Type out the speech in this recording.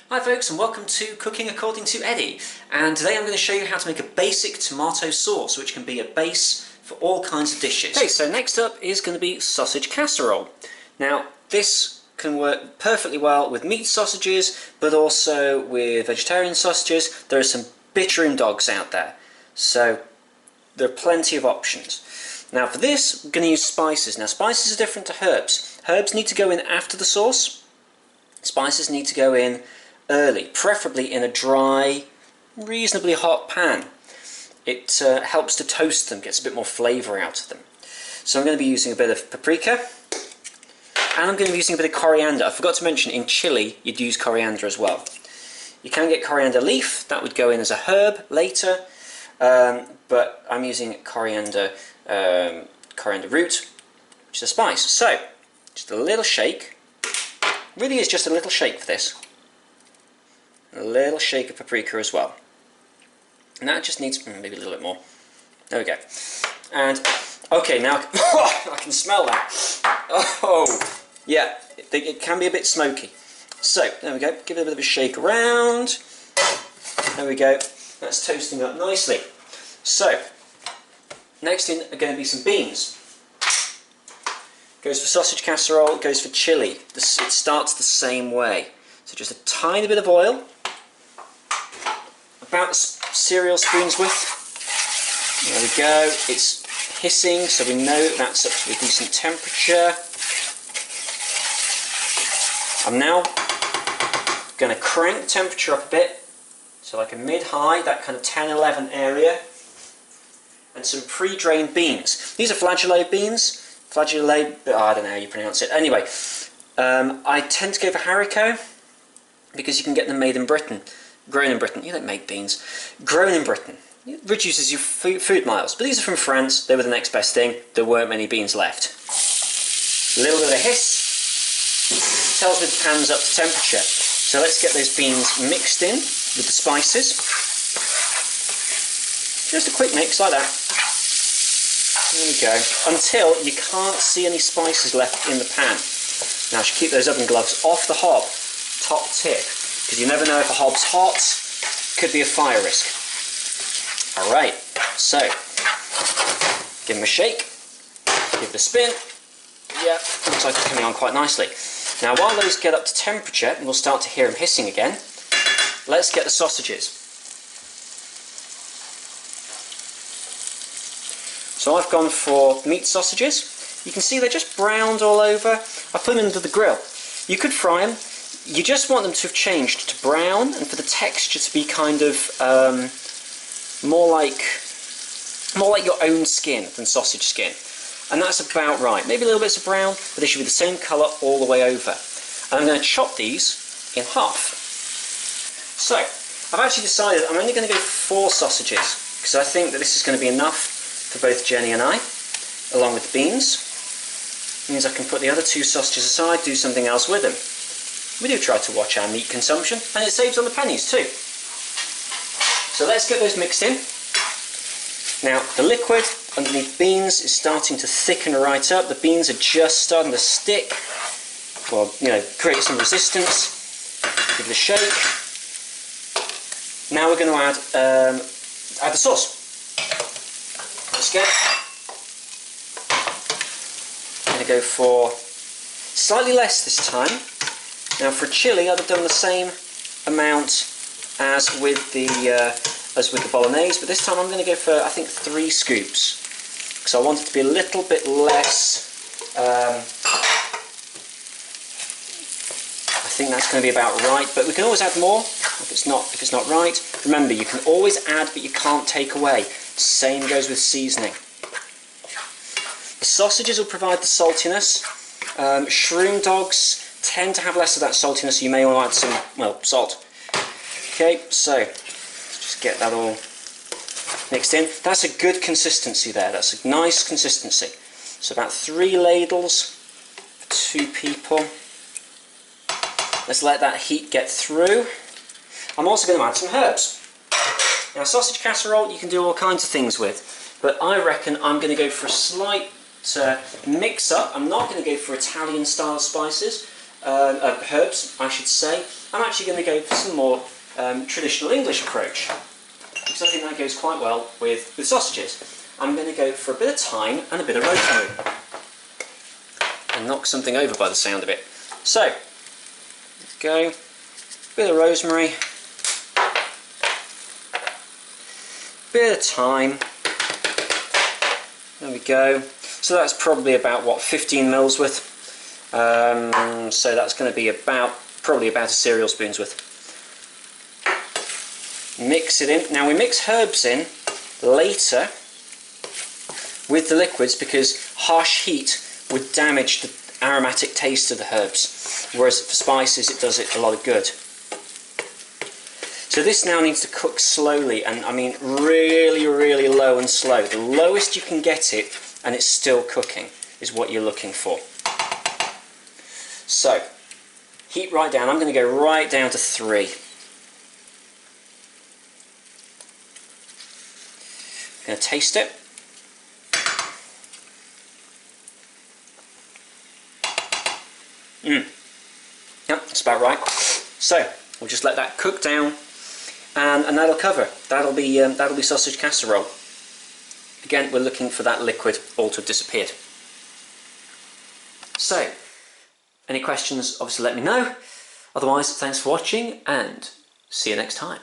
Hi folks, and welcome to Cooking According to Eddie, and today I'm going to show you how to make a basic tomato sauce which can be a base for all kinds of dishes. Okay, so next up is going to be sausage casserole. Now this can work perfectly well with meat sausages but also with vegetarian sausages. There are some bitchroom dogs out there, so there are plenty of options. Now for this we're going to use spices. Now spices are different to herbs. Herbs need to go in after the sauce. Spices need to go in early, preferably in a dry, reasonably hot pan. It helps to toast them, gets a bit more flavour out of them. So I'm going to be using a bit of paprika, and I'm going to be using a bit of coriander. I forgot to mention, in chili you'd use coriander as well. You can get coriander leaf, that would go in as a herb later, but I'm using coriander root, which is a spice. So, just a little shake, really is just a little shake for this. A little shake of paprika as well. And that just needs maybe a little bit more. There we go. And okay, now I can smell that. Oh, yeah, it can be a bit smoky. So there we go. Give it a bit of a shake around. There we go. That's toasting up nicely. So next in are going to be some beans. Goes for sausage casserole. Goes for chili. It starts the same way. So just a tiny bit of oil. About the cereal spoon's width. There we go. It's hissing, so we know that's up to a decent temperature. I'm now going to crank the temperature up a bit, so like a mid-high, that kind of 10-11 area. And some pre-drained beans. These are flageolet beans. Flageolet, I don't know how you pronounce it. Anyway, I tend to go for haricot because you can get them made in Britain. Grown in Britain. You don't make beans. Grown in Britain. It reduces your food miles. But these are from France. They were the next best thing. There weren't many beans left. A little bit of a hiss tells me the pan's up to temperature. So let's get those beans mixed in with the spices. Just a quick mix like that. There we go. Until you can't see any spices left in the pan. Now I should keep those oven gloves off the hob. Top tip. Because you never know if a hob's hot, could be a fire risk. Alright, so give them a shake, give it a spin. Yeah, looks like it's coming on quite nicely. Now while those get up to temperature, and we'll start to hear them hissing again, let's get the sausages. So I've gone for meat sausages. You can see they're just browned all over. I put them into the grill. You could fry them. You just want them to have changed to brown and for the texture to be kind of more like your own skin than sausage skin. And that's about right. Maybe a little bit of brown, but they should be the same colour all the way over. And I'm going to chop these in half. So, I've actually decided I'm only going to go for 4 sausages because I think that this is going to be enough for both Jenny and I, along with the beans. It means I can put the other 2 sausages aside, do something else with them. We do try to watch our meat consumption, and it saves on the pennies too. So let's get those mixed in. Now the liquid underneath beans is starting to thicken right up. The beans are just starting to stick, or create some resistance. Give it a shake. Now we're going to add the sauce. Let's go. I'm going to go for slightly less this time. Now for chili, I'd have done the same amount as with the bolognese, but this time I'm going to go for, I think, 3 scoops, because I want it to be a little bit less. I think that's going to be about right, but we can always add more if it's not right. Remember, you can always add, but you can't take away. Same goes with seasoning. The sausages will provide the saltiness. Shroom dogs tend to have less of that saltiness, so you may want to add some, well, salt. Okay, so let's just get that all mixed in. That's a good consistency there. That's a nice consistency. So about 3 ladles for 2 people. Let's let that heat get through. I'm also going to add some herbs. Now sausage casserole you can do all kinds of things with, but I reckon I'm going to go for a slight mix up. I'm not going to go for Italian style spices. herbs, I should say, I'm actually going to go for some more traditional English approach, because I think that goes quite well with sausages. I'm going to go for a bit of thyme and a bit of rosemary, and knock something over by the sound of it. So, let's go, bit of rosemary, bit of thyme, there we go. So that's probably about, what, 15 mils worth. So that's going to be probably about a cereal spoon's worth. Mix it in. Now we mix herbs in later with the liquids because harsh heat would damage the aromatic taste of the herbs, whereas for spices it does it a lot of good. So this now needs to cook slowly, and I mean really, really low and slow. The lowest you can get it and it's still cooking is what you're looking for. So, heat right down. I'm going to go right down to 3. I'm going to taste it. Yep, that's about right. So, we'll just let that cook down, and that'll cover. That'll be sausage casserole. Again, we're looking for that liquid all to have disappeared. So, any questions, obviously let me know. Otherwise, thanks for watching and see you next time.